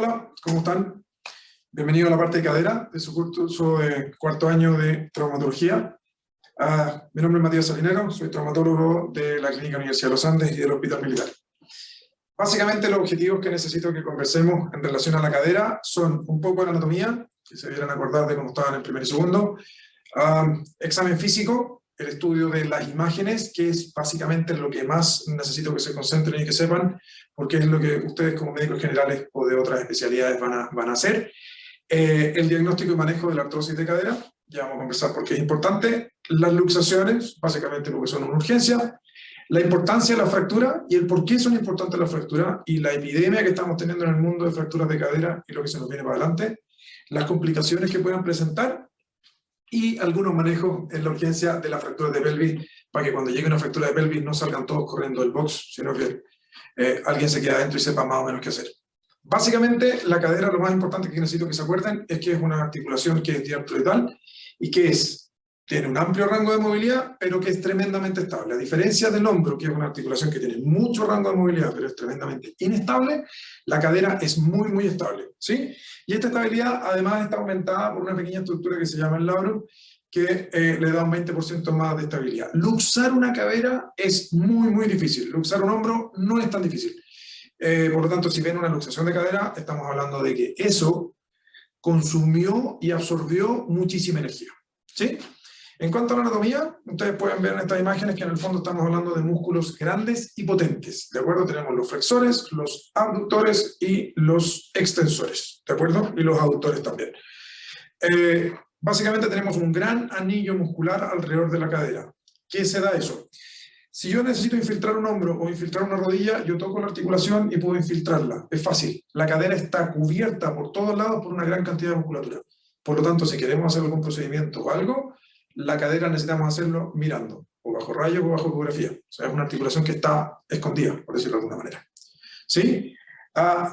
Hola, ¿cómo están? Bienvenido a la parte de cadera de su curso de cuarto año de traumatología. Mi nombre es Matías Salinero, soy traumatólogo de la Clínica Universidad de los Andes y del Hospital Militar. Básicamente los objetivos que necesito que conversemos en relación a la cadera son un poco de anatomía, que se debieran acordar de cómo estaban en primer y segundo, examen físico, el estudio de las imágenes, que es básicamente lo que más necesito que se concentren y que sepan, porque es lo que ustedes como médicos generales o de otras especialidades van a hacer. El diagnóstico y manejo de la artrosis de cadera, ya vamos a conversar porque es importante. Las luxaciones, básicamente porque son una urgencia. La importancia de la fractura y el por qué son importantes las fracturas y la epidemia que estamos teniendo en el mundo de fracturas de cadera y lo que se nos viene para adelante. Las complicaciones que puedan presentar y algunos manejos en la urgencia de la fractura de pelvis, para que cuando llegue una fractura de pelvis no salgan todos corriendo del box, sino que alguien se quede adentro y sepa más o menos qué hacer. Básicamente, la cadera, lo más importante que necesito que se acuerden es que es una articulación que es diartroidal y que tiene un amplio rango de movilidad, pero que es tremendamente estable. A diferencia del hombro, que es una articulación que tiene mucho rango de movilidad, pero es tremendamente inestable, la cadera es muy, muy estable, ¿sí? Y esta estabilidad, además, está aumentada por una pequeña estructura que se llama el labrum, que le da un 20% más de estabilidad. Luxar una cadera es muy, muy difícil. Luxar un hombro no es tan difícil. Por lo tanto, si ven una luxación de cadera, estamos hablando de que eso consumió y absorbió muchísima energía, ¿sí? En cuanto a la anatomía, ustedes pueden ver en estas imágenes que en el fondo estamos hablando de músculos grandes y potentes, ¿de acuerdo? Tenemos los flexores, los abductores y los extensores, ¿de acuerdo? Y los aductores también. Básicamente tenemos un gran anillo muscular alrededor de la cadera. ¿Qué se da eso? Si yo necesito infiltrar un hombro o infiltrar una rodilla, yo toco la articulación y puedo infiltrarla. Es fácil. La cadera está cubierta por todos lados por una gran cantidad de musculatura. Por lo tanto, si queremos hacer algún procedimiento o algo, la cadera necesitamos hacerlo mirando, o bajo rayos o bajo ecografía. O sea, es una articulación que está escondida, por decirlo de alguna manera. ¿Sí?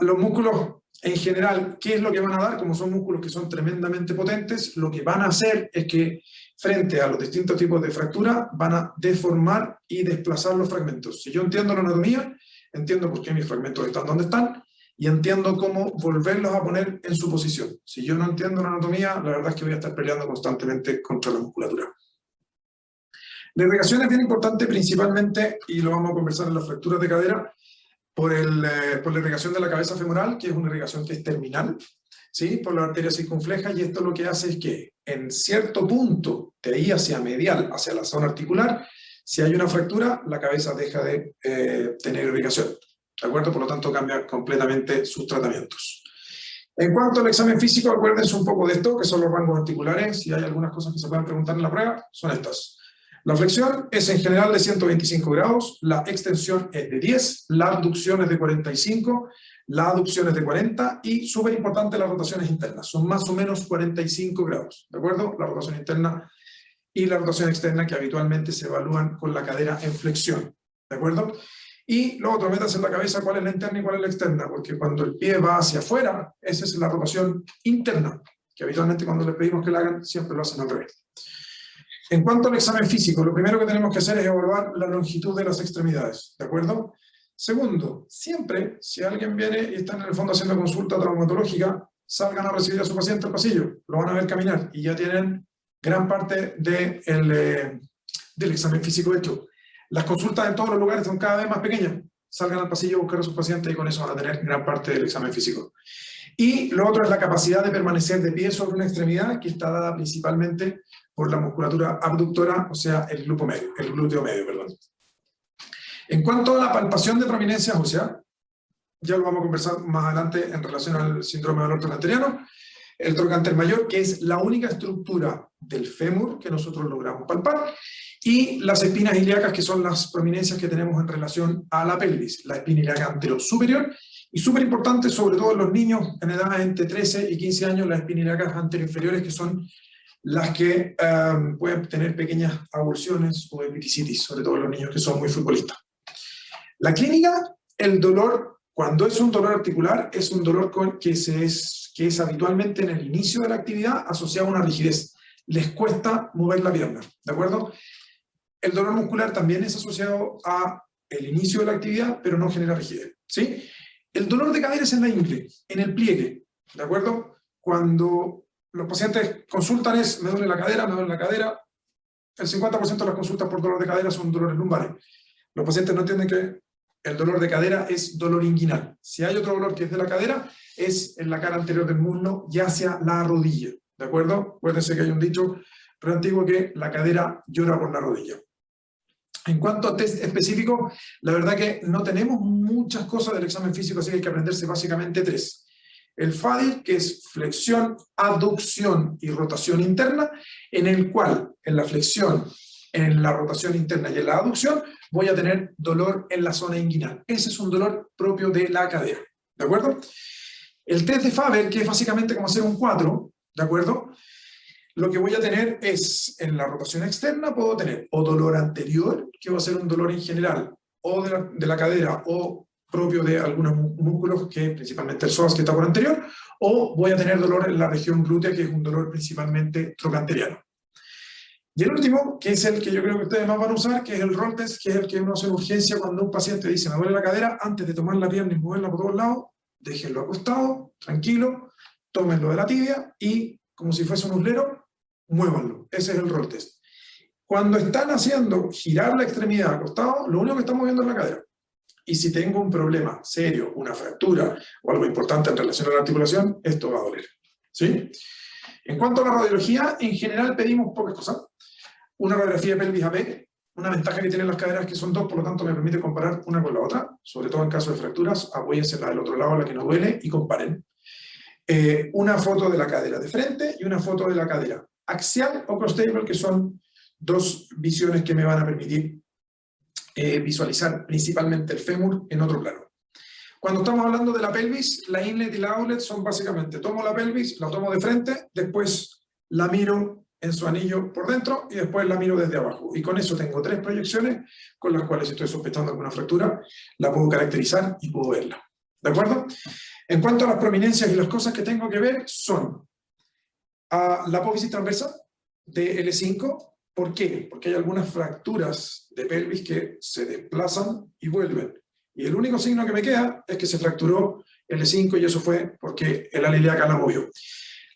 Los músculos, en general, ¿qué es lo que van a dar? Como son músculos que son tremendamente potentes, lo que van a hacer es que, frente a los distintos tipos de fractura, van a deformar y desplazar los fragmentos. Si yo entiendo la anatomía, entiendo por qué mis fragmentos están donde están, y entiendo cómo volverlos a poner en su posición. Si yo no entiendo la anatomía, la verdad es que voy a estar peleando constantemente contra la musculatura. La irrigación es bien importante principalmente, y lo vamos a conversar en las fracturas de cadera, por la irrigación de la cabeza femoral, que es una irrigación que es terminal, ¿sí? Por la arteria circunfleja, y esto lo que hace es que en cierto punto, de ahí hacia medial, hacia la zona articular, si hay una fractura, la cabeza deja de tener irrigación. ¿De acuerdo? Por lo tanto, cambia completamente sus tratamientos. En cuanto al examen físico, acuérdense un poco de esto, que son los rangos articulares. Si hay algunas cosas que se pueden preguntar en la prueba, son estas. La flexión es en general de 125 grados, la extensión es de 10, la abducción es de 45, la aducción es de 40 y, súper importante, las rotaciones internas. Son más o menos 45 grados, ¿de acuerdo? La rotación interna y la rotación externa, que habitualmente se evalúan con la cadera en flexión, ¿de acuerdo? Y lo otro, métanse en la cabeza cuál es la interna y cuál es la externa, porque cuando el pie va hacia afuera, esa es la rotación interna, que habitualmente cuando les pedimos que la hagan, siempre lo hacen al revés. En cuanto al examen físico, lo primero que tenemos que hacer es evaluar la longitud de las extremidades, ¿de acuerdo? Segundo, siempre, si alguien viene y está en el fondo haciendo consulta traumatológica, salgan a recibir a su paciente al pasillo, lo van a ver caminar y ya tienen gran parte del examen físico hecho. Las consultas en todos los lugares son cada vez más pequeñas. Salgan al pasillo a buscar a sus pacientes y con eso van a tener gran parte del examen físico. Y lo otro es la capacidad de permanecer de pie sobre una extremidad, que está dada principalmente por la musculatura abductora, o sea, el glúteo medio, perdón. En cuanto a la palpación de prominencias óseas, ya lo vamos a conversar más adelante en relación al síndrome del orto anteriano, el trocánter mayor, que es la única estructura del fémur que nosotros logramos palpar, y las espinas ilíacas, que son las prominencias que tenemos en relación a la pelvis, la espina ilíaca anterosuperior, y súper importante, sobre todo en los niños en edad entre 13 y 15 años, las espinas ilíacas anteroinferiores, que son las que pueden tener pequeñas avulsiones o epiticitis, sobre todo en los niños que son muy futbolistas. La clínica, el dolor, cuando es un dolor articular, es un dolor que es habitualmente en el inicio de la actividad asociado a una rigidez. Les cuesta mover la pierna, ¿de acuerdo? El dolor muscular también es asociado a el inicio de la actividad, pero no genera rigidez, ¿sí? El dolor de cadera es en la ingle, en el pliegue, ¿de acuerdo? Cuando los pacientes consultan es, me duele la cadera, el 50% de las consultas por dolor de cadera son dolores lumbares. Los pacientes no entienden que el dolor de cadera es dolor inguinal. Si hay otro dolor que es de la cadera, es en la cara anterior del muslo y hacia la rodilla, ¿de acuerdo? Acuérdense que hay un dicho re antiguo que la cadera llora por la rodilla. En cuanto a test específicos, la verdad que no tenemos muchas cosas del examen físico, así que hay que aprenderse básicamente 3. El FADIR, que es flexión, aducción y rotación interna, en el cual en la flexión, en la rotación interna y en la aducción voy a tener dolor en la zona inguinal. Ese es un dolor propio de la cadera, ¿de acuerdo? El test de Faber, que es básicamente como hacer un 4, ¿de acuerdo? Lo que voy a tener es, en la rotación externa, puedo tener o dolor anterior, que va a ser un dolor en general, o de la cadera, o propio de algunos músculos, que principalmente el psoas, que está por anterior, o voy a tener dolor en la región glútea, que es un dolor principalmente trocanteriano. Y el último, que es el que yo creo que ustedes más van a usar, que es el roll test, que es el que uno hace en urgencia cuando un paciente dice, me duele la cadera, antes de tomar la pierna y moverla por todos lados, déjenlo acostado, tranquilo, tómenlo de la tibia y, como si fuese un uslero, muévanlo. Ese es el roll test. Cuando están haciendo girar la extremidad acostado, lo único que están moviendo es la cadera. Y si tengo un problema serio, una fractura o algo importante en relación a la articulación, esto va a doler. ¿Sí? En cuanto a la radiología, en general pedimos pocas cosas. Una radiografía de pelvis AP, una ventaja que tienen las caderas que son 2, por lo tanto me permite comparar una con la otra, sobre todo en caso de fracturas, apóyense la del otro lado, la que no duele, y comparen. Una foto de la cadera de frente y una foto de la cadera axial o cross-table, que son 2 visiones que me van a permitir visualizar principalmente el fémur en otro plano. Cuando estamos hablando de la pelvis, la inlet y la outlet son básicamente, tomo la pelvis, la tomo de frente, después la miro en su anillo por dentro y después la miro desde abajo. Y con eso tengo 3 proyecciones con las cuales, si estoy sospechando alguna fractura, la puedo caracterizar y puedo verla. ¿De acuerdo? En cuanto a las prominencias y las cosas que tengo que ver son la apófisis transversa de L5. ¿Por qué? Porque hay algunas fracturas de pelvis que se desplazan y vuelven. Y el único signo que me queda es que se fracturó L5 y eso fue porque el ala ilíaca la movió.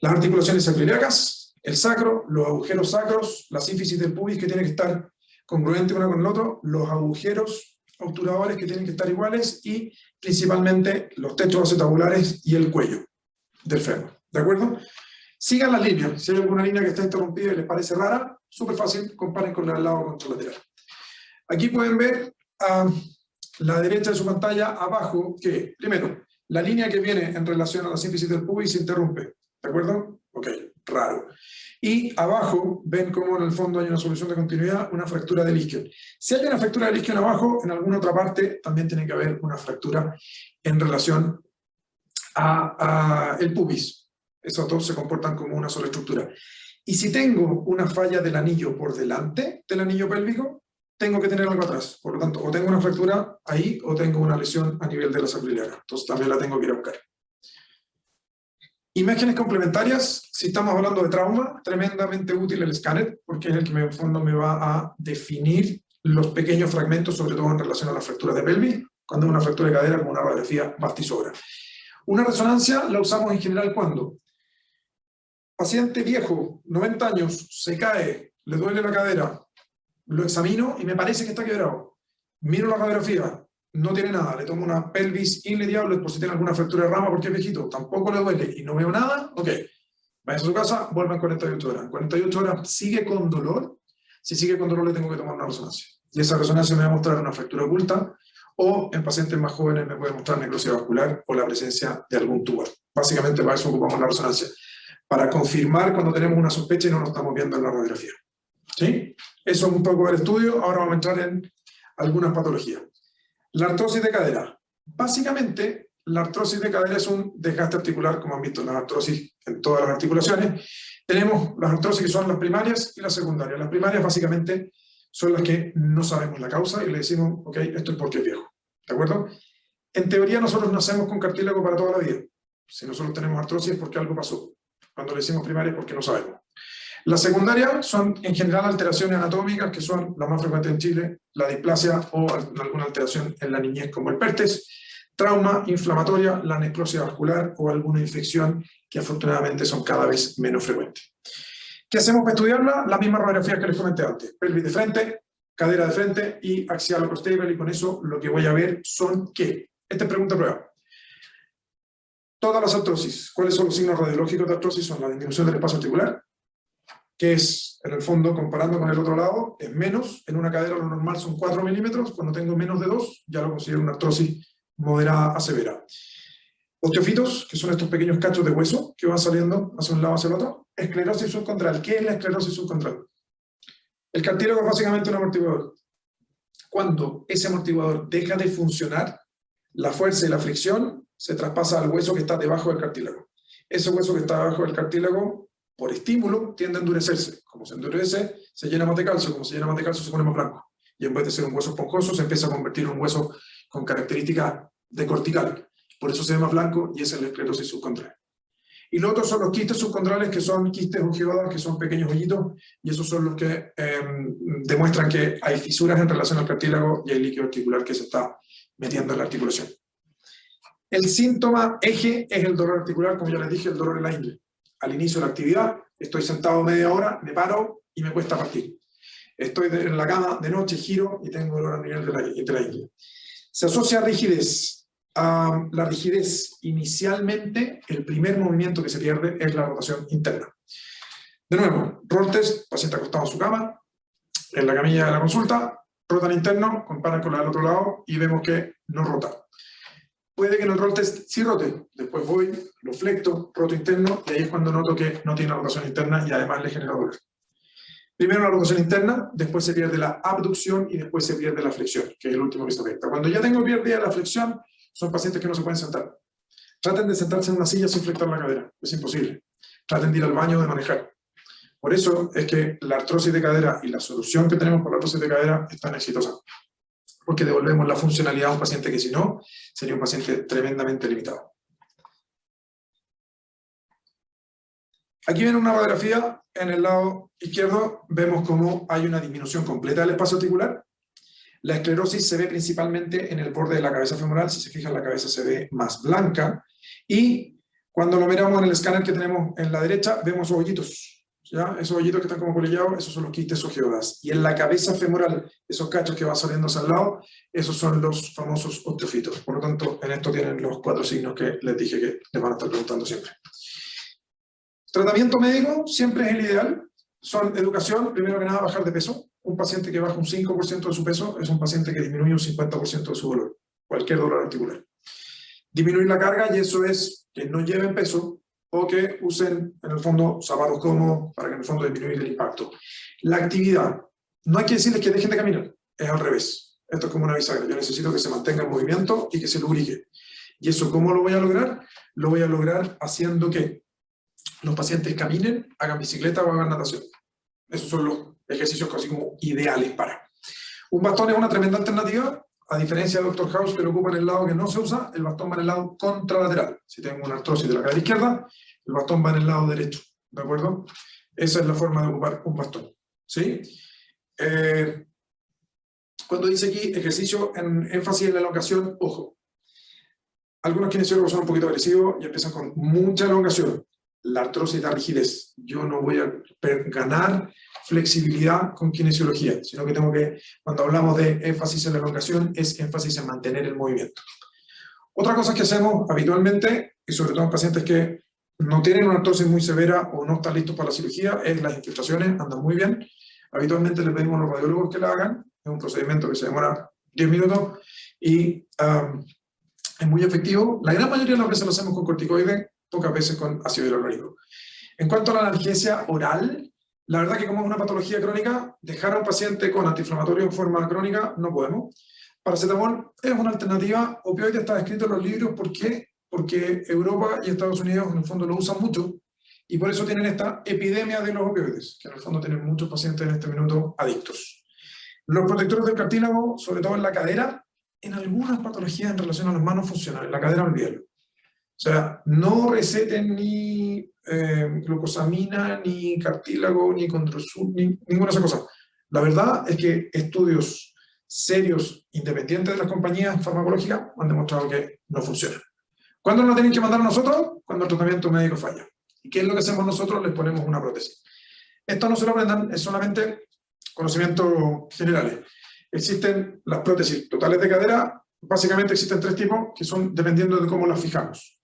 Las articulaciones sacroiliacas, el sacro, los agujeros sacros, la sínfisis del pubis que tiene que estar congruente una con el otro, los agujeros obturadores que tienen que estar iguales y principalmente los techos acetabulares y el cuello del fémur. ¿De acuerdo? Sigan las líneas. Si hay alguna línea que está interrumpida y les parece rara, súper fácil, comparen con la del lado contralateral. Aquí pueden ver a la derecha de su pantalla abajo que, primero, la línea que viene en relación a la sínfisis del pubis se interrumpe. ¿De acuerdo? Ok, raro. Y abajo ven cómo en el fondo hay una solución de continuidad, una fractura del isquion. Si hay una fractura del isquion abajo, en alguna otra parte también tiene que haber una fractura en relación a el pubis. Esos dos se comportan como una sola estructura. Y si tengo una falla del anillo por delante del anillo pélvico, tengo que tener algo atrás. Por lo tanto, o tengo una fractura ahí, o tengo una lesión a nivel de la sacroiliaca. Entonces también la tengo que ir a buscar. Imágenes complementarias, si estamos hablando de trauma, tremendamente útil el escáner, porque es el que en el fondo me va a definir los pequeños fragmentos, sobre todo en relación a las fracturas de pelvis, cuando es una fractura de cadera como una radiografía basta y sobra. Una resonancia la usamos en general cuando paciente viejo, 90 años, se cae, le duele la cadera, lo examino y me parece que está quebrado. Miro la radiografía, no tiene nada, le tomo una pelvis inlediable por si tiene alguna fractura de rama porque es viejito, tampoco le duele y no veo nada, ok. Vaya a su casa, vuelva en 48 horas. En 48 horas sigue con dolor. Si sigue con dolor le tengo que tomar una resonancia. Y esa resonancia me va a mostrar una fractura oculta o en pacientes más jóvenes me puede mostrar necrosis vascular o la presencia de algún tumor. Básicamente para eso ocupamos la resonancia. Para confirmar cuando tenemos una sospecha y no nos estamos viendo en la radiografía. ¿Sí? Eso es un poco del estudio. Ahora vamos a entrar en algunas patologías. La artrosis de cadera. Básicamente, la artrosis de cadera es un desgaste articular, como han visto en las artrosis en todas las articulaciones. Tenemos las artrosis que son las primarias y las secundarias. Las primarias básicamente son las que no sabemos la causa y le decimos, ok, esto es porque es viejo. ¿De acuerdo? En teoría nosotros nacemos con cartílago para toda la vida. Si nosotros tenemos artrosis es porque algo pasó. Cuando le decimos primaria es porque no sabemos. Las secundarias son en general alteraciones anatómicas que son las más frecuentes en Chile, la displasia o alguna alteración en la niñez como el PERTES. trauma inflamatoria, la necrosis vascular o alguna infección que afortunadamente son cada vez menos frecuentes. ¿Qué hacemos para estudiarla? Las mismas radiografías que les comenté antes. Pelvis de frente, cadera de frente y axial upper stable, y con eso lo que voy a ver son ¿qué? Esta es pregunta prueba. Todas las artrosis, ¿cuáles son los signos radiológicos de artrosis? Son la disminución del espacio articular, que es, en el fondo, comparando con el otro lado, es menos. En una cadera lo normal son 4 milímetros, cuando tengo menos de 2, ya lo considero una artrosis moderada a severa. Osteofitos, que son estos pequeños cachos de hueso que van saliendo hacia un lado hacia el otro. Esclerosis subcontral. ¿Qué es la esclerosis subcontral? El cartílago es básicamente un amortiguador. Cuando ese amortiguador deja de funcionar, la fuerza y la fricción se traspasa al hueso que está debajo del cartílago. Ese hueso que está debajo del cartílago, por estímulo, tiende a endurecerse. Como se endurece, se llena más de calcio. Como se llena más de calcio, se pone más blanco. Y en vez de ser un hueso esponjoso, se empieza a convertir en un hueso con características de cortical. Por eso se ve más blanco y esa es la esclerosis subcontral. Y los otros son los quistes subcontrales, que son quistes o geodas, que son pequeños hoyitos, y esos son los que demuestran que hay fisuras en relación al cartílago y hay líquido articular que se está metiendo en la articulación. El síntoma eje es el dolor articular, como ya les dije, el dolor en la ingle. Al inicio de la actividad, estoy sentado media hora, me paro y me cuesta partir. Estoy en la cama de noche, giro y tengo dolor a nivel de la ingle. Se asocia a rigidez. La rigidez, inicialmente, el primer movimiento que se pierde es la rotación interna. De nuevo, roll test, paciente acostado en su cama, en la camilla de la consulta, rotan interno, comparan con la del otro lado y vemos que no rota. Puede que en el roll test sí rote, después voy, lo flecto, roto interno, y ahí es cuando noto que no tiene rotación interna y además le genera dolor. Primero la rotación interna, después se pierde la abducción y después se pierde la flexión, que es el último que se afecta. Cuando ya tengo pérdida de la flexión, son pacientes que no se pueden sentar. Traten de sentarse en una silla sin flectar la cadera, es imposible. Traten de ir al baño, de manejar. Por eso es que la artrosis de cadera y la solución que tenemos por la artrosis de cadera es tan exitosa. Porque devolvemos la funcionalidad a un paciente que si no, sería un paciente tremendamente limitado. Aquí viene una radiografía, en el lado izquierdo vemos cómo hay una disminución completa del espacio articular. La esclerosis se ve principalmente en el borde de la cabeza femoral, si se fijan la cabeza se ve más blanca, y cuando lo miramos en el escáner que tenemos en la derecha, vemos esos hoyitos, ¿ya? Esos hoyitos que están como colillados, esos son los quistes o geodas, y en la cabeza femoral, esos cachos que van saliendo hacia el lado, esos son los famosos osteofitos. Por lo tanto, en esto tienen los 4 signos que les dije que les van a estar preguntando siempre. Tratamiento médico siempre es el ideal, son educación, primero que nada bajar de peso. Un paciente que baja un 5% de su peso es un paciente que disminuye un 50% de su dolor, cualquier dolor articular. Disminuir la carga, y eso es que no lleven peso o que usen, en el fondo, zapatos cómodos para que en el fondo disminuir el impacto. La actividad, no hay que decirles que dejen de caminar, es al revés. Esto es como una bisagra, yo necesito que se mantenga en movimiento y que se lubrique. ¿Y eso cómo lo voy a lograr? Lo voy a lograr haciendo que los pacientes caminen, hagan bicicleta o hagan natación. Esos son los ejercicios casi como ideales para. Un bastón es una tremenda alternativa, a diferencia de Dr. House, que lo ocupa en el lado que no se usa, el bastón va en el lado contralateral. Si tengo una artrosis de la cadera izquierda, el bastón va en el lado derecho, ¿de acuerdo? Esa es la forma de ocupar un bastón, ¿sí? Cuando dice aquí ejercicio en énfasis en la elongación, ojo. Algunos kinesiólogos son un poquito agresivos y empiezan con mucha elongación. La artrosis da rigidez. Yo no voy a ganar flexibilidad con kinesiología, sino que tengo que, cuando hablamos de énfasis en la elongación, es énfasis en mantener el movimiento. Otra cosa que hacemos habitualmente, y sobre todo en pacientes que no tienen una artrosis muy severa o no están listos para la cirugía, es las infiltraciones, andan muy bien. Habitualmente le pedimos a los radiólogos que la hagan, es un procedimiento que se demora 10 minutos y es muy efectivo. La gran mayoría de las veces lo hacemos con corticoides, pocas veces con ácido hialurónico. En cuanto a la analgesia oral, la verdad que como es una patología crónica, dejar a un paciente con antiinflamatorio en forma crónica no podemos. Paracetamol es una alternativa, opioide está escrito en los libros, ¿por qué? Porque Europa y Estados Unidos en el fondo lo usan mucho y por eso tienen esta epidemia de los opioides, que en el fondo tienen muchos pacientes en este minuto adictos. Los protectores del cartílago, sobre todo en la cadera, en algunas patologías en relación a las manos funcionan, en la cadera olvídalo. O sea, no receten ni glucosamina, ni cartílago, ni Condrosul, ni ninguna de esas cosas. La verdad es que estudios serios, independientes de las compañías farmacológicas, han demostrado que no funcionan. ¿Cuándo nos lo tienen que mandar a nosotros? Cuando el tratamiento médico falla. ¿Y qué es lo que hacemos nosotros? Les ponemos una prótesis. Esto no se lo aprendan, es solamente conocimientos generales. Existen las prótesis totales de cadera, básicamente existen 3 tipos, que son dependiendo de cómo las fijamos.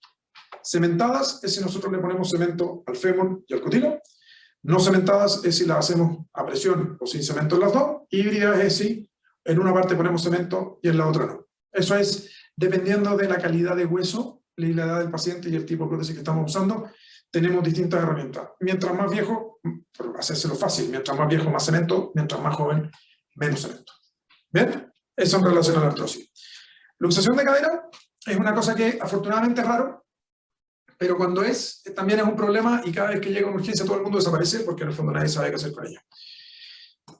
Cementadas es si nosotros le ponemos cemento al fémur y al cotilo. No cementadas es si las hacemos a presión o sin cemento en las dos. Híbridas es si en una parte ponemos cemento y en la otra no. Eso es dependiendo de la calidad de hueso, la edad del paciente y el tipo de prótesis que estamos usando. Tenemos distintas herramientas. Mientras más viejo, por hacérselo fácil, mientras más viejo, más cemento, mientras más joven, menos cemento. ¿Bien? Eso en relación a la artrosis. Luxación de cadera es una cosa que afortunadamente es raro, pero cuando también es un problema y cada vez que llega una urgencia todo el mundo desaparece porque en el fondo nadie sabe qué hacer con ella.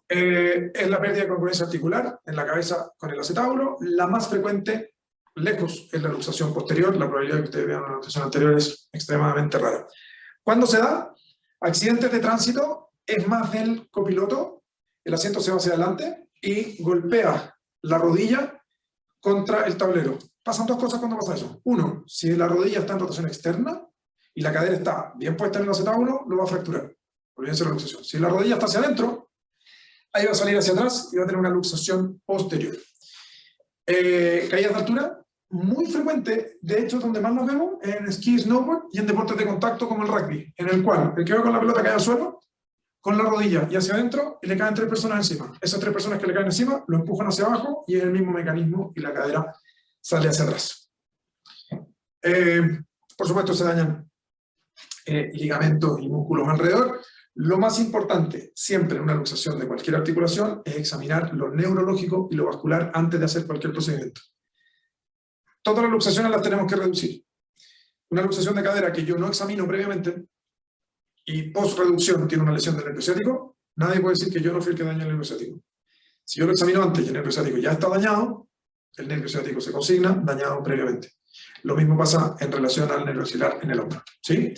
Es la pérdida de congruencia articular en la cabeza con el acetábulo. La más frecuente, lejos, es la luxación posterior. La probabilidad de que ustedes vean una luxación anterior es extremadamente rara. ¿Cuándo se da? Accidentes de tránsito, es más del copiloto, el asiento se va hacia adelante y golpea la rodilla contra el tablero. Pasan 2 cosas cuando pasa eso. Uno, si la rodilla está en rotación externa y la cadera está bien puesta en el acetábulo, lo va a fracturar. Olvídense la luxación. Si la rodilla está hacia adentro, ahí va a salir hacia atrás y va a tener una luxación posterior. Caídas de altura, muy frecuente, de hecho donde más nos vemos, en esquí, snowboard y en deportes de contacto como el rugby, en el cual el que va con la pelota cae al suelo, con la rodilla y hacia adentro, y le caen 3 personas encima. Esas 3 personas que le caen encima lo empujan hacia abajo y es el mismo mecanismo y la cadera sale hacia atrás. Por supuesto se dañan ligamentos y músculos alrededor. Lo más importante siempre en una luxación de cualquier articulación es examinar lo neurológico y lo vascular antes de hacer cualquier procedimiento. Todas las luxaciones las tenemos que reducir. Una luxación de cadera que yo no examino previamente y post-reducción tiene una lesión del nervio ciático, nadie puede decir que yo no fui el que dañó el nervio ciático. Si yo lo examino antes y el nervio ciático ya está dañado, el nervio ciático se consigna dañado previamente. Lo mismo pasa en relación al nervio axilar en el hombro. ¿Sí?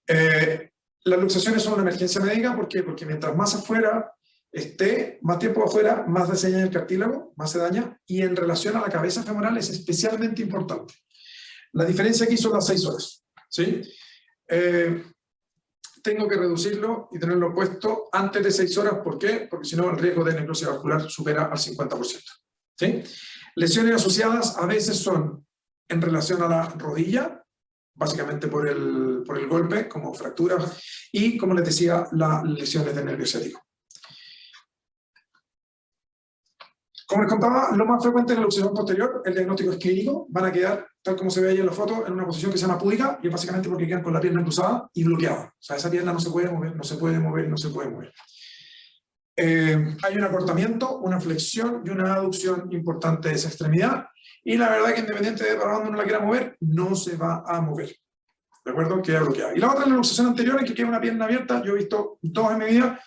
Las luxaciones son una emergencia médica, ¿por qué? Porque mientras más afuera esté, más tiempo afuera, más se daña el cartílago, más se daña, y en relación a la cabeza femoral es especialmente importante. La diferencia aquí son las 6 horas. ¿Sí? Tengo que reducirlo y tenerlo puesto antes de 6 horas, ¿por qué? Porque si no el riesgo de necrosis vascular supera al 50%. ¿Sí? Lesiones asociadas a veces son en relación a la rodilla, básicamente por el golpe, como fracturas, y como les decía, las lesiones del nervio ciático. Como les contaba, lo más frecuente en la luxación posterior, el diagnóstico es clínico, van a quedar, tal como se ve ahí en la foto, en una posición que se llama púdica, y es básicamente porque quedan con la pierna cruzada y bloqueada. O sea, esa pierna no se puede mover, no se puede mover, no se puede mover. Hay un acortamiento, una flexión y una aducción importante de esa extremidad, y la verdad que independiente de para dónde uno la quiera mover, no se va a mover. ¿De acuerdo? Queda bloqueada. Y la otra es la luxación anterior, en que queda una pierna abierta. Yo he visto 2 en mi vida,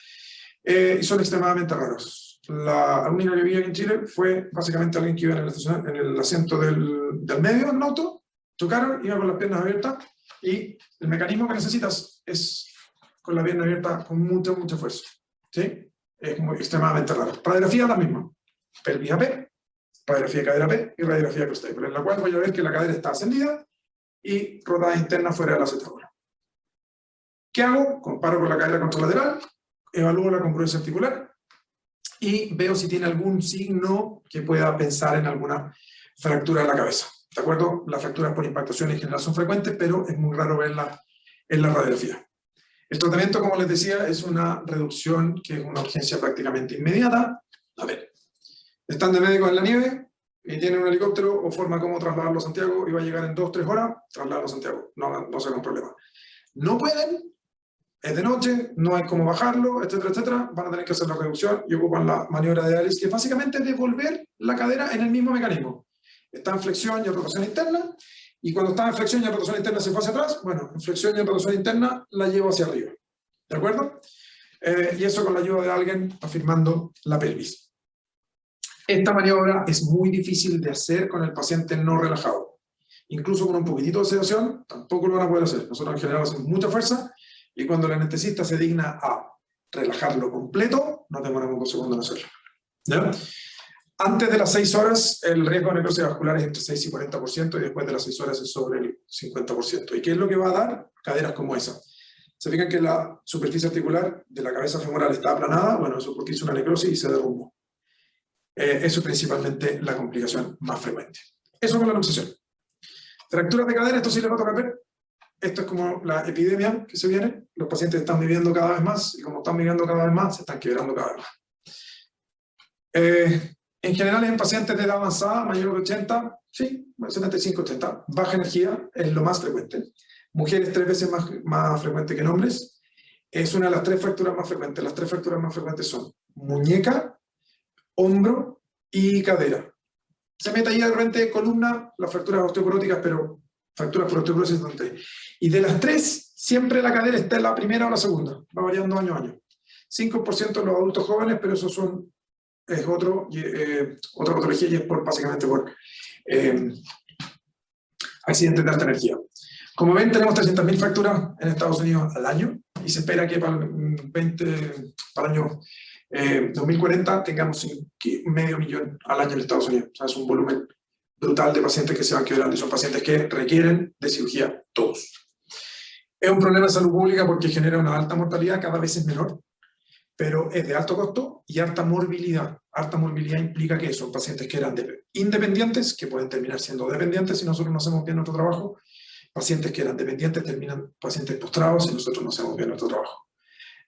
y son extremadamente raros. La única que vi aquí en Chile fue básicamente alguien que iba en el asiento del medio en un auto, chocaron, iba con las piernas abiertas, y el mecanismo que necesitas es con la pierna abierta con mucha fuerza. ¿Sí? Es extremadamente raro. Radiografía es la misma. Pelvis AP, radiografía de cadera P y radiografía de crustáculo, en la cual voy a ver que la cadera está ascendida y rotada interna fuera del acetábulo. ¿Qué hago? Comparo con la cadera contralateral, evalúo la congruencia articular y veo si tiene algún signo que pueda pensar en alguna fractura de la cabeza. ¿De acuerdo? Las fracturas por impactación en general son frecuentes, pero es muy raro verlas en la radiografía. El tratamiento, como les decía, es una reducción que es una urgencia prácticamente inmediata. A ver, están de médicos en la nieve y tienen un helicóptero o forma cómo trasladarlo a Santiago y va a llegar en 2 o 3 horas, trasladarlo a Santiago. No será un problema. No pueden, es de noche, no hay cómo bajarlo, etcétera, etcétera. Van a tener que hacer la reducción y ocupan la maniobra de Alice, que es básicamente devolver la cadera en el mismo mecanismo. Está en flexión y en rotación interna. Y cuando está en flexión y en rotación interna se fue hacia atrás, bueno, en flexión y en rotación interna la llevo hacia arriba. ¿De acuerdo? Y eso con la ayuda de alguien afirmando la pelvis. Esta maniobra es muy difícil de hacer con el paciente no relajado. Incluso con un poquitito de sedación, tampoco lo van a poder hacer. Nosotros en general hacemos mucha fuerza y cuando el anestesista se digna a relajarlo completo, nos demoramos 2 segundos en hacerlo. ¿Ya? Antes de las 6 horas, el riesgo de necrosis vascular es entre 6 y 40%, y después de las 6 horas es sobre el 50%. ¿Y qué es lo que va a dar? Caderas como esa. ¿Se fijan que la superficie articular de la cabeza femoral está aplanada? Bueno, eso porque hizo una necrosis y se derrumbó. Eso es principalmente la complicación más frecuente. Eso con la luxación. Fracturas de cadera, esto sí les va a tocar ver. Esto es como la epidemia que se viene. Los pacientes están viviendo cada vez más, y como están viviendo cada vez más, se están quebrando cada vez más. En general, en pacientes de edad avanzada, mayor de 80, sí, 75-80, baja energía es lo más frecuente. Mujeres 3 veces más frecuente que en hombres. Es una de las 3 fracturas más frecuentes. Las 3 fracturas más frecuentes son muñeca, hombro y cadera. Se mete ahí de repente columna, las fracturas osteoporóticas, pero fracturas por osteoporosis son 3. Y de las 3, siempre la cadera está en la primera o la segunda. Va variando año a año. 5% en los adultos jóvenes, pero esos son... es otra patología y es básicamente por accidentes de alta energía. Como ven, tenemos 300.000 fracturas en Estados Unidos al año y se espera que para el año 2040 tengamos 500.000 al año en Estados Unidos. O sea, es un volumen brutal de pacientes que se van quebrando y son pacientes que requieren de cirugía todos. Es un problema de salud pública porque genera una alta mortalidad, cada vez es menor, pero es de alto costo y alta morbilidad. Alta morbilidad implica que son pacientes que eran independientes, que pueden terminar siendo dependientes si nosotros no hacemos bien nuestro trabajo. Pacientes que eran dependientes terminan pacientes postrados si nosotros no hacemos bien nuestro trabajo.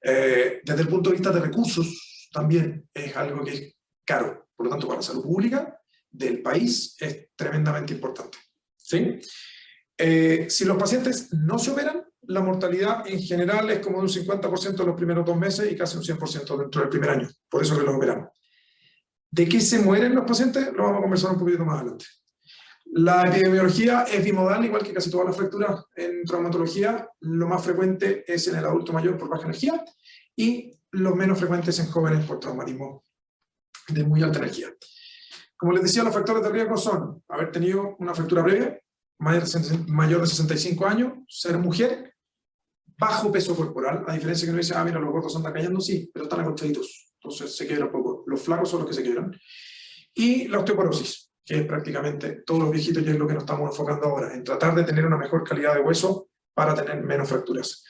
Desde el punto de vista de recursos, también es algo que es caro. Por lo tanto, para la salud pública del país es tremendamente importante. ¿Sí? Si los pacientes no se operan, la mortalidad en general es como de un 50% en los primeros 2 meses y casi un 100% dentro del primer año. Por eso que los operamos. ¿De qué se mueren los pacientes? Lo vamos a conversar un poquito más adelante. La epidemiología es bimodal, igual que casi todas las fracturas en traumatología. Lo más frecuente es en el adulto mayor por baja energía y los menos frecuentes en jóvenes por traumatismo de muy alta energía. Como les decía, los factores de riesgo son haber tenido una fractura previa, mayor de 65 años, ser mujer, bajo peso corporal, a diferencia que uno dice, mira, los gordos andan cayendo, sí, pero están acostaditos, entonces se quiebra poco. Los flacos son los que se quiebran. Y la osteoporosis, que es prácticamente todos los viejitos, y es lo que nos estamos enfocando ahora, en tratar de tener una mejor calidad de hueso para tener menos fracturas.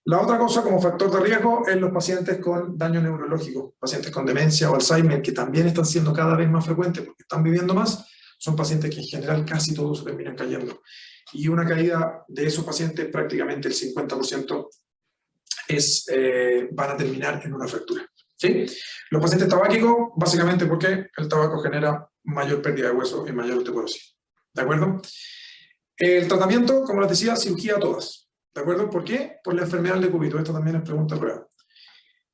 La otra cosa como factor de riesgo es los pacientes con daño neurológico, pacientes con demencia o Alzheimer, que también están siendo cada vez más frecuentes porque están viviendo más. Son pacientes que en general casi todos se terminan cayendo. Y una caída de esos pacientes, prácticamente el 50%, van a terminar en una fractura. ¿Sí? Los pacientes tabáquicos, básicamente porque el tabaco genera mayor pérdida de hueso y mayor osteoporosis. ¿De acuerdo? El tratamiento, como les decía, cirugía a todas. ¿De acuerdo? ¿Por qué? Por la enfermedad del decúbito. Esto también es pregunta prueba.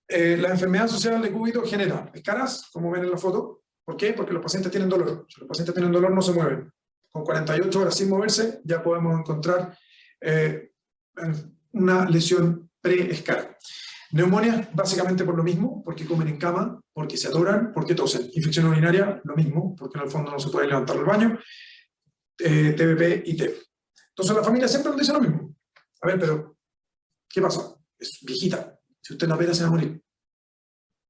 La enfermedad asociada al decúbito genera escaras, como ven en la foto. ¿Por qué? Porque los pacientes tienen dolor. Si los pacientes tienen dolor, no se mueven. Con 48 horas sin moverse, ya podemos encontrar una lesión pre-escara. Neumonía, básicamente por lo mismo, porque comen en cama, porque se atoran, porque tosen. Infección urinaria, lo mismo, porque en el fondo no se puede levantar del baño. TBP y TEP. Entonces la familia siempre nos dice lo mismo. A ver, pero, ¿qué pasa? Es viejita. Si usted la opera, se va a morir.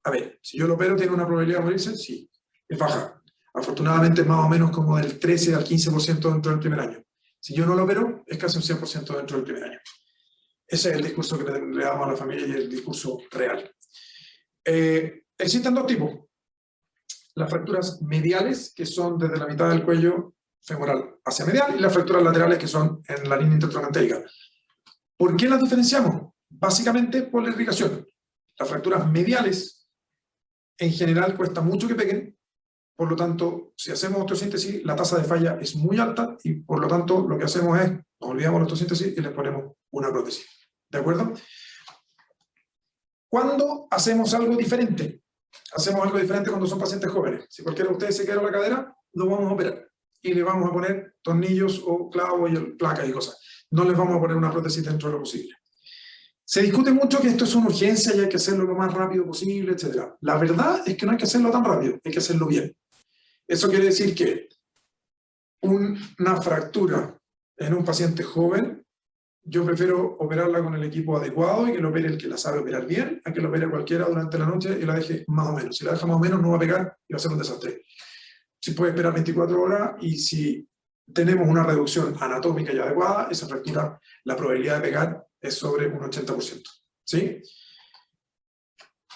A ver, si yo lo opero, ¿tiene una probabilidad de morirse? Sí. Es baja. Afortunadamente, más o menos como del 13 al 15% dentro del primer año. Si yo no lo opero, es casi un 100% dentro del primer año. Ese es el discurso que le damos a la familia y el discurso real. Existen 2 tipos. Las fracturas mediales, que son desde la mitad del cuello femoral hacia medial, y las fracturas laterales, que son en la línea intertroncantérica. ¿Por qué las diferenciamos? Básicamente por la irrigación. Las fracturas mediales, en general, cuesta mucho que peguen. Por lo tanto, si hacemos osteosíntesis, la tasa de falla es muy alta y por lo tanto lo que hacemos es, nos olvidamos de la osteosíntesis y les ponemos una prótesis. ¿De acuerdo? ¿Cuándo hacemos algo diferente? Hacemos algo diferente cuando son pacientes jóvenes. Si cualquiera de ustedes se quebra la cadera, lo vamos a operar. Y le vamos a poner tornillos o clavos y placas y cosas. No les vamos a poner una prótesis dentro de lo posible. Se discute mucho que esto es una urgencia y hay que hacerlo lo más rápido posible, etc. La verdad es que no hay que hacerlo tan rápido, hay que hacerlo bien. Eso quiere decir que una fractura en un paciente joven, yo prefiero operarla con el equipo adecuado y que lo opere el que la sabe operar bien, a que lo opere cualquiera durante la noche y la deje más o menos. Si la deja más o menos, no va a pegar y va a ser un desastre. si puede esperar 24 horas, y si tenemos una reducción anatómica y adecuada, esa fractura, la probabilidad de pegar es sobre un 80%. ¿Sí?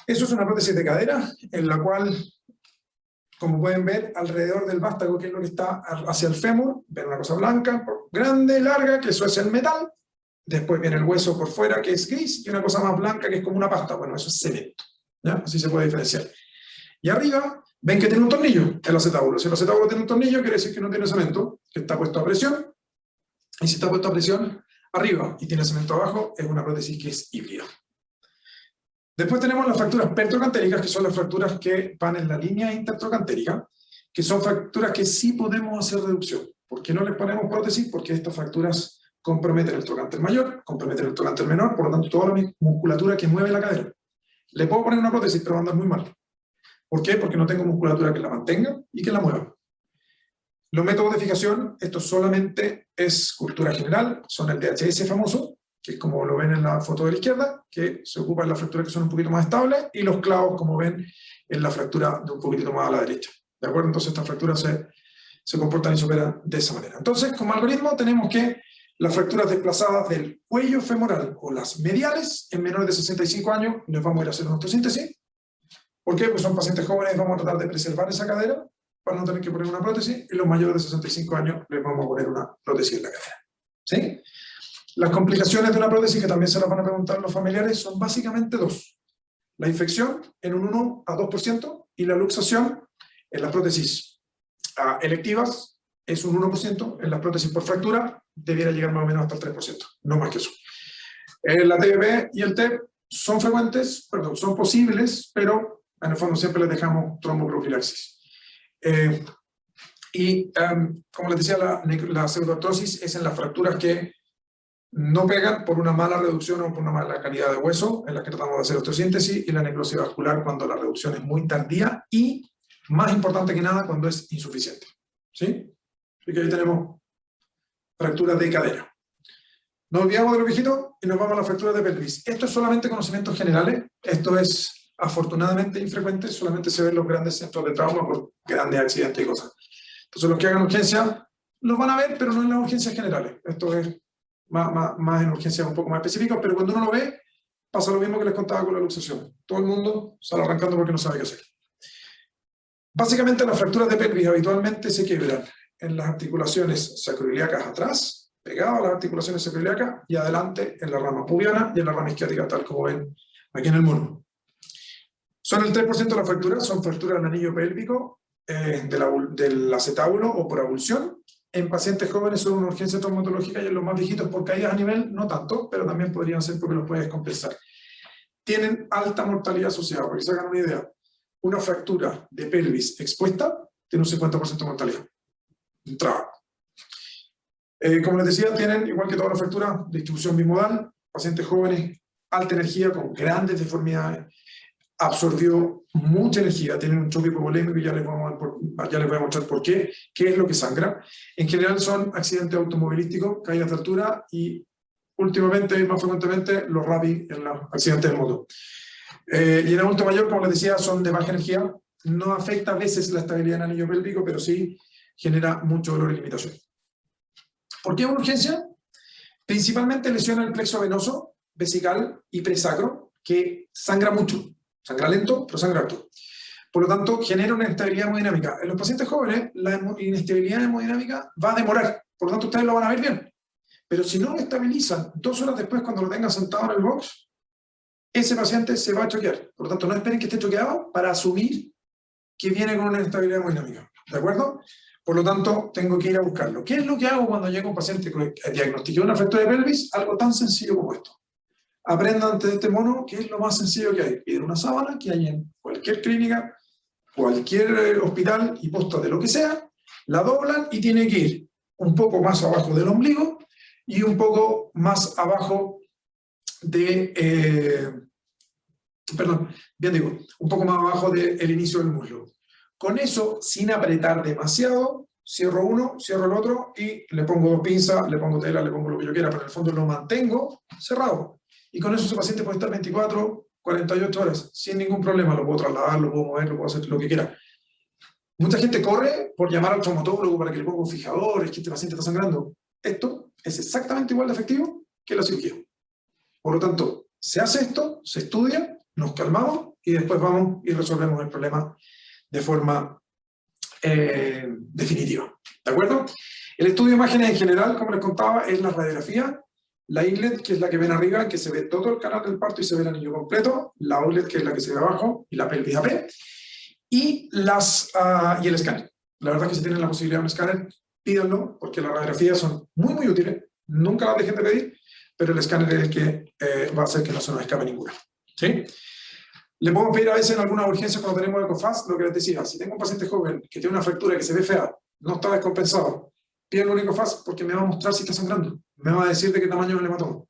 Eso es una prótesis de cadera, en la cual, como pueden ver, alrededor del vástago, que es lo que está hacia el fémur, ven una cosa blanca, grande, larga, que eso es el metal. Después viene el hueso por fuera, que es gris, y una cosa más blanca, que es como una pasta. Bueno, eso es cemento. ¿Ya? Así se puede diferenciar. Y arriba, ven que tiene un tornillo, el acetábulo. Si el acetábulo tiene un tornillo, quiere decir que no tiene cemento, que está puesto a presión. Y si está puesto a presión arriba y tiene cemento abajo, es una prótesis que es híbrida. Después tenemos las fracturas pertrocantéricas, que son las fracturas que van en la línea intertrocantérica, que son fracturas que sí podemos hacer reducción. ¿Por qué no les ponemos prótesis? Porque estas fracturas comprometen el trocánter mayor, comprometen el trocánter menor, por lo tanto toda la musculatura que mueve la cadera. Le puedo poner una prótesis, pero va a andar muy mal. ¿Por qué? Porque no tengo musculatura que la mantenga y que la mueva. Los métodos de fijación, esto solamente es cultura general, son el DHS famoso, que es como lo ven en la foto de la izquierda, que se ocupa en las fracturas que son un poquito más estables, y los clavos, como ven, en la fractura de un poquitito más a la derecha. ¿De acuerdo? Entonces estas fracturas se comportan y se operan de esa manera. Entonces, como algoritmo, tenemos que las fracturas desplazadas del cuello femoral o las mediales, en menores de 65 años, les vamos a ir a hacer una osteosíntesis. ¿Por qué? Pues son pacientes jóvenes, vamos a tratar de preservar esa cadera para no tener que poner una prótesis, y los mayores de 65 años les vamos a poner una prótesis en la cadera. ¿Sí? Las complicaciones de una prótesis, que también se las van a preguntar los familiares, son básicamente dos. La infección en un 1 a 2%, y la luxación en las prótesis electivas es un 1%, en las prótesis por fractura debiera llegar más o menos hasta el 3%, no más que eso. La TBP y el TEP son frecuentes, perdón, son posibles, pero en el fondo siempre les dejamos tromboprofilaxis. Como les decía, la pseudoartrosis es en las fracturas que no pegan por una mala reducción o por una mala calidad de hueso, en la que tratamos de hacer osteosíntesis, y la necrosis vascular cuando la reducción es muy tardía y, más importante que nada, cuando es insuficiente. ¿Sí? Así que ahí tenemos fracturas de cadera. Nos olvidamos de los viejitos y nos vamos a las fracturas de pelvis. Esto es solamente conocimientos generales, esto es afortunadamente infrecuente, solamente se ven en los grandes centros de trauma por grandes accidentes y cosas. Entonces los que hagan urgencia los van a ver, pero no en las urgencias generales. Esto es más en urgencias un poco más específicas, pero cuando uno lo ve, pasa lo mismo que les contaba con la luxación. Todo el mundo sale arrancando porque no sabe qué hacer. Básicamente las fracturas de pelvis habitualmente se quiebran en las articulaciones sacroiliacas atrás, pegado a las articulaciones sacroiliacas, y adelante en la rama pubiana y en la rama isquiática, tal como ven aquí en el mono. Son el 3% de las fracturas, son fracturas del anillo pélvico, del acetábulo o por avulsión. En pacientes jóvenes son una urgencia traumatológica, y en los más viejitos por caídas a nivel no tanto, pero también podrían ser porque los puedes compensar. Tienen alta mortalidad asociada, para que se hagan una idea. Una fractura de pelvis expuesta tiene un 50% de mortalidad. Entrada. Como les decía, tienen, igual que todas las fracturas, distribución bimodal, pacientes jóvenes, alta energía, con grandes deformidades, absorbió mucha energía, tienen un choque hipovolémico, y ya les voy a mostrar por qué es lo que sangra. En general son accidentes automovilísticos, caídas de altura, y últimamente y más frecuentemente los RAPI en los accidentes de moto. Y en adulto mayor, como les decía, son de baja energía, no afecta a veces la estabilidad del anillo pélvico, pero sí genera mucho dolor y limitación. ¿Por qué es una urgencia? Principalmente lesiona el plexo venoso, vesical y presacro, que sangra mucho. Sangra lento, pero sangra alto. Por lo tanto, genera una inestabilidad hemodinámica. En los pacientes jóvenes, la inestabilidad hemodinámica va a demorar. Por lo tanto, ustedes lo van a ver bien. Pero si no lo estabilizan 2 horas después, cuando lo tengan sentado en el box, ese paciente se va a choquear. Por lo tanto, no esperen que esté choqueado para asumir que viene con una inestabilidad hemodinámica. ¿De acuerdo? Por lo tanto, tengo que ir a buscarlo. ¿Qué es lo que hago cuando llega un paciente que diagnostica una fractura de pelvis? Algo tan sencillo como esto. Aprendan ante este mono que es lo más sencillo que hay. Piden una sábana que hay en cualquier clínica, cualquier hospital y posta de lo que sea, la doblan y tiene que ir un poco más abajo del ombligo y un poco más abajo un poco más abajo del inicio del muslo. Con eso, sin apretar demasiado, cierro uno, cierro el otro y le pongo 2 pinzas, le pongo tela, le pongo lo que yo quiera, pero en el fondo lo mantengo cerrado. Y con eso ese paciente puede estar 24, 48 horas sin ningún problema. Lo puedo trasladar, lo puedo mover, lo puedo hacer lo que quiera. Mucha gente corre por llamar al traumatólogo para que le ponga un fijador, es que este paciente está sangrando. Esto es exactamente igual de efectivo que la cirugía. Por lo tanto, se hace esto, se estudia, nos calmamos y después vamos y resolvemos el problema de forma definitiva. ¿De acuerdo? El estudio de imágenes en general, como les contaba, es la radiografía, la inlet, que es la que ven arriba, que se ve todo el canal del parto y se ve el anillo completo, la outlet, que es la que se ve abajo, y la pelvis AP, y el escáner. La verdad es que si tienen la posibilidad de un escáner, pídanlo, porque las radiografías son muy, muy útiles, nunca las dejen de pedir, pero el escáner es el que va a hacer que no se nos escape ninguna. ¿Sí? Le podemos pedir a veces en alguna urgencia cuando tenemos ecofast, lo que les decía, si tengo un paciente joven que tiene una fractura que se ve fea, no está descompensado, pídanlo un ecofast porque me va a mostrar si está sangrando, me va a decir de qué tamaño es el hematoma.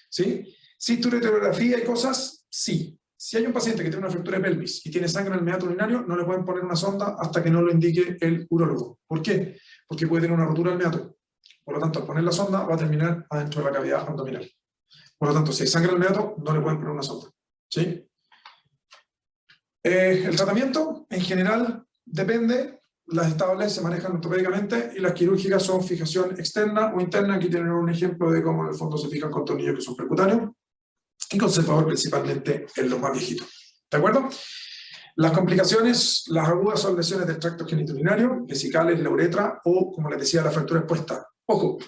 ¿Sí? Si tu radiografía y cosas, sí. Si hay un paciente que tiene una fractura de pelvis y tiene sangre en el meato urinario, no le pueden poner una sonda hasta que no lo indique el urólogo. ¿Por qué? Porque puede tener una rotura del meato. Por lo tanto, al poner la sonda va a terminar adentro de la cavidad abdominal. Por lo tanto, si hay sangre en el meato, no le pueden poner una sonda. ¿Sí? El tratamiento, en general, depende. Las estables se manejan ortopédicamente y las quirúrgicas son fijación externa o interna. Aquí tienen un ejemplo de cómo en el fondo se fijan con tornillos que son percutáneos y conservador principalmente en los más viejitos. ¿De acuerdo? Las complicaciones, las agudas son lesiones del tracto genitourinario, vesicales, la uretra o, como les decía, la fractura expuesta. Ojo,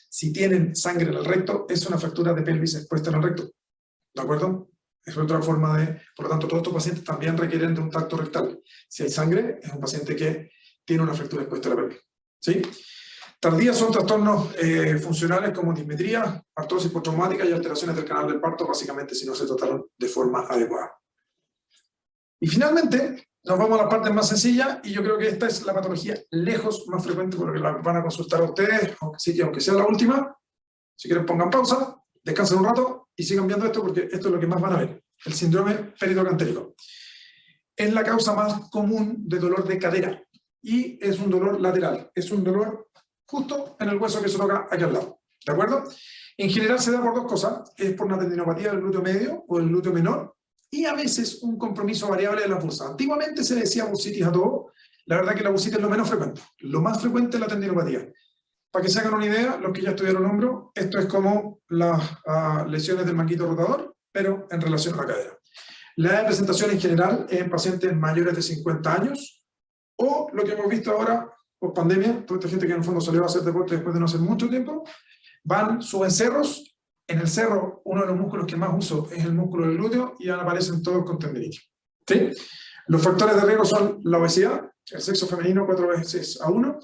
si tienen sangre en el recto, es una fractura de pelvis expuesta en el recto. ¿De acuerdo? Es otra forma de... Por lo tanto, todos estos pacientes también requieren de un tacto rectal. Si hay sangre, es un paciente que tiene una fractura expuesta en la pelvis. ¿Sí? Tardías son trastornos funcionales como dismetría, artrosis postraumática y alteraciones del canal del parto, básicamente si no se trataron de forma adecuada. Y finalmente, nos vamos a las partes más sencillas, y yo creo que esta es la patología lejos más frecuente por la que la van a consultar a ustedes, aunque sea la última. Si quieren pongan pausa, descansen un rato y sigan viendo esto porque esto es lo que más van a ver. El síndrome peritocantérico. Es la causa más común de dolor de cadera y es un dolor lateral. Es un dolor justo en el hueso que se toca aquí al lado. ¿De acuerdo? En general se da por dos cosas. Es por una tendinopatía del glúteo medio o del glúteo menor y a veces un compromiso variable de la bursa. Antiguamente se le decía bursitis a todo. La verdad que la bursitis es lo menos frecuente. Lo más frecuente es la tendinopatía. Para que se hagan una idea, los que ya estudiaron hombro, esto es como las lesiones del manguito rotador, pero en relación a la cadera. La edad de presentación en general es en pacientes mayores de 50 años, o lo que hemos visto ahora, por pandemia, toda esta gente que en el fondo salió a hacer deporte después de no hacer mucho tiempo, suben cerros, en el cerro uno de los músculos que más uso es el músculo del glúteo y aparecen todos con tendinitis. ¿Sí? Los factores de riesgo son la obesidad, el sexo femenino 4 veces a 1,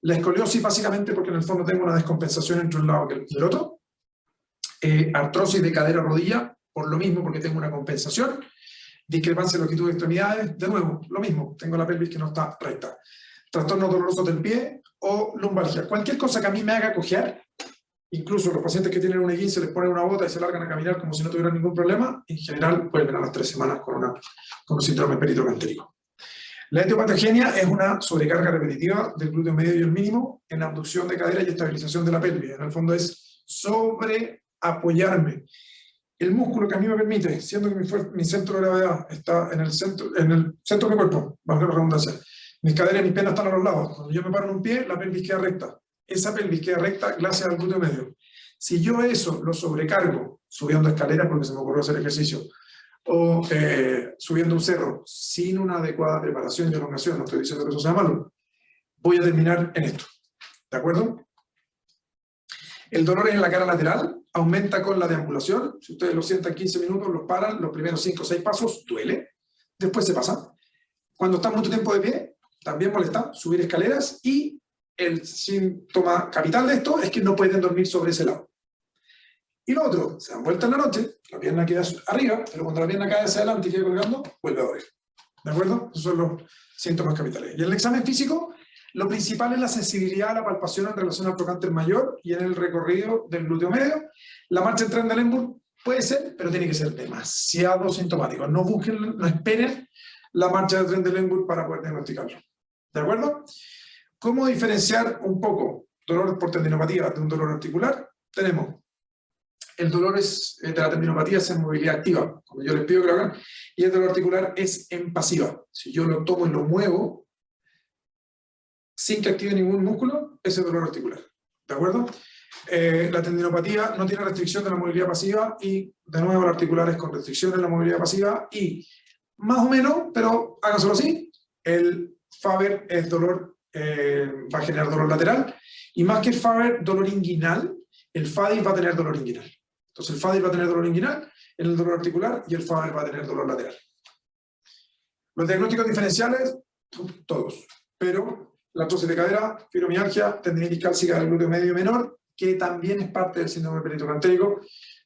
la escoliosis básicamente porque en el fondo tengo una descompensación entre un lado y el otro, artrosis de cadera-rodilla, por lo mismo porque tengo una compensación, discrepancia de longitud de extremidades, de nuevo, lo mismo, tengo la pelvis que no está recta, trastornos dolorosos del pie o lumbalgia. Cualquier cosa que a mí me haga cojear, incluso los pacientes que tienen un E15 les ponen una bota y se largan a caminar como si no tuvieran ningún problema, en general vuelven a las 3 semanas con un síndrome peritocantérico. La etiopatogenia es una sobrecarga repetitiva del glúteo medio y el mínimo en abducción de cadera y estabilización de la pelvis. En el fondo es sobreapoyarme. El músculo que a mí me permite, siendo que mi centro de gravedad está en el centro de mi cuerpo, valga la redundancia, mis caderas y mis piernas están a los lados. Cuando yo me paro en un pie, la pelvis queda recta. Esa pelvis queda recta gracias al glúteo medio. Si yo eso lo sobrecargo, subiendo escaleras porque se me ocurrió hacer ejercicio, o subiendo un cerro sin una adecuada preparación y elongación, no estoy diciendo que eso sea malo, voy a terminar en esto. ¿De acuerdo? El dolor en la cara lateral aumenta con la deambulación. Si ustedes lo sientan 15 minutos, los paran, los primeros 5 o 6 pasos, duele, después se pasa. Cuando están mucho tiempo de pie, también molesta subir escaleras y el síntoma capital de esto es que no pueden dormir sobre ese lado. Y lo otro, se dan vuelta en la noche, la pierna queda arriba, pero cuando la pierna cae hacia adelante y queda colgando, vuelve a doler. ¿De acuerdo? Esos son los síntomas capitales. Y en el examen físico, lo principal es la sensibilidad a la palpación en relación al trocánter mayor y en el recorrido del glúteo medio. La marcha en Trendelenburg puede ser, pero tiene que ser demasiado sintomático. No busquen, no esperen la marcha de Trendelenburg para poder diagnosticarlo. ¿De acuerdo? ¿Cómo diferenciar un poco dolor por tendinopatía de un dolor articular? Tenemos el dolor de la tendinopatía es en movilidad activa, como yo les pido que lo hagan, y el dolor articular es en pasiva. Si yo lo tomo y lo muevo, sin que active ningún músculo, ese es dolor articular. ¿De acuerdo? La tendinopatía no tiene restricción de la movilidad pasiva y, de nuevo, la articular es con restricción en la movilidad pasiva y, más o menos, pero háganselo así, el Faber es dolor, va a generar dolor lateral y más que el Faber, dolor inguinal, el FADIL va a tener dolor inguinal. Entonces el FADIL va a tener dolor inguinal, el dolor articular y el Faber va a tener dolor lateral. Los diagnósticos diferenciales, todos, pero la artrosis de cadera, fibromialgia, tendinitis cálcica del glúteo medio y menor, que también es parte del síndrome peritocantérico,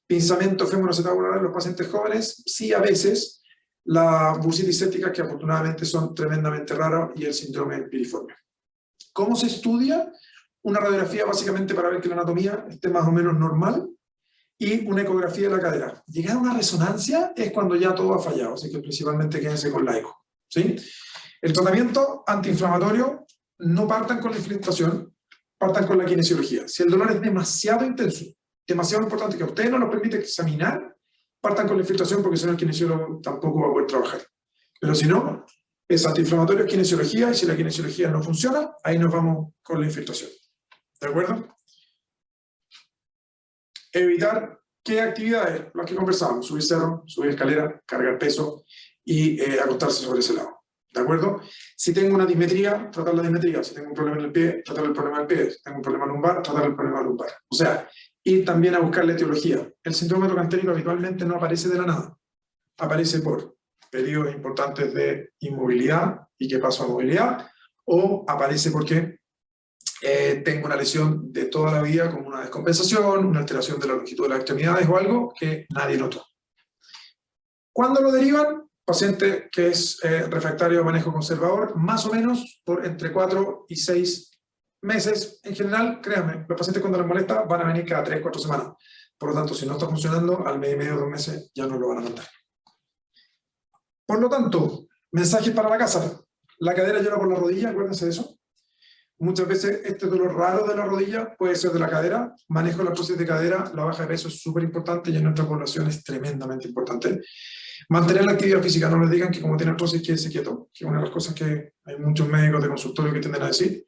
pinzamiento femoroacetabular en los pacientes jóvenes, sí a veces, la bursitis séptica, que afortunadamente son tremendamente raras, y el síndrome piriforme. ¿Cómo se estudia? Una radiografía básicamente para ver que la anatomía esté más o menos normal, y una ecografía de la cadera. Llegar a una resonancia es cuando ya todo ha fallado, así que principalmente quédense con la eco. ¿Sí? El tratamiento antiinflamatorio, no partan con la infiltración, partan con la kinesiología. Si el dolor es demasiado intenso, demasiado importante que a ustedes no nos permite examinar, partan con la infiltración porque si no el kinesiólogo tampoco va a poder trabajar. Pero si no, es antiinflamatorio, es kinesiología, y si la kinesiología no funciona, ahí nos vamos con la infiltración. ¿De acuerdo? Evitar qué actividades, las que conversábamos, subir cerro, subir escalera, cargar peso y acostarse sobre ese lado. ¿De acuerdo? Si tengo una dismetría, tratar la dismetría. Si tengo un problema en el pie, tratar el problema del pie. Si tengo un problema lumbar, tratar el problema lumbar. O sea, ir también a buscar la etiología. El síndrome trocantérico habitualmente no aparece de la nada. Aparece por periodos importantes de inmovilidad y que paso a movilidad, o aparece porque tengo una lesión de toda la vida como una descompensación, una alteración de la longitud de las extremidades o algo que nadie notó. ¿Cuándo lo derivan? Paciente que es refractario a manejo conservador, más o menos por entre 4 y 6 meses. En general, créanme, los pacientes cuando les molesta van a venir cada 3, 4 semanas. Por lo tanto, si no está funcionando, al mes y medio, 2 meses, ya no lo van a mandar. Por lo tanto, mensajes para la casa. La cadera llora por la rodilla, acuérdense de eso. Muchas veces este dolor raro de la rodilla puede ser de la cadera. Manejo la artrosis de cadera, la baja de peso es súper importante y en nuestra población es tremendamente importante. Mantener la actividad física, no les digan que como tiene artrosis quédese quieto, que es una de las cosas que hay muchos médicos de consultorio que tienden a decir.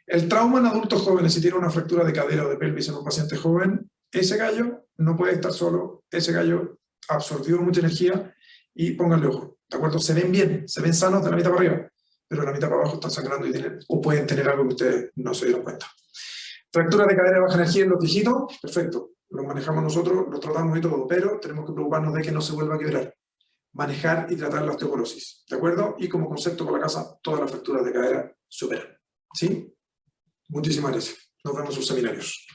El trauma en adultos jóvenes, si tiene una fractura de cadera o de pelvis en un paciente joven, ese gallo no puede estar solo, ese gallo absorbió mucha energía y pónganle ojo, ¿de acuerdo? Se ven bien, se ven sanos de la mitad para arriba, pero la mitad para abajo están sangrando y tienen, o pueden tener algo que ustedes no se dieron cuenta. Fracturas de cadera de baja energía en los viejitos, perfecto, los manejamos nosotros, los tratamos y todo, pero tenemos que preocuparnos de que no se vuelva a quebrar. Manejar y tratar la osteoporosis, ¿de acuerdo? Y como concepto para la casa, todas las fracturas de cadera superan. ¿Sí? Muchísimas gracias. Nos vemos en sus seminarios.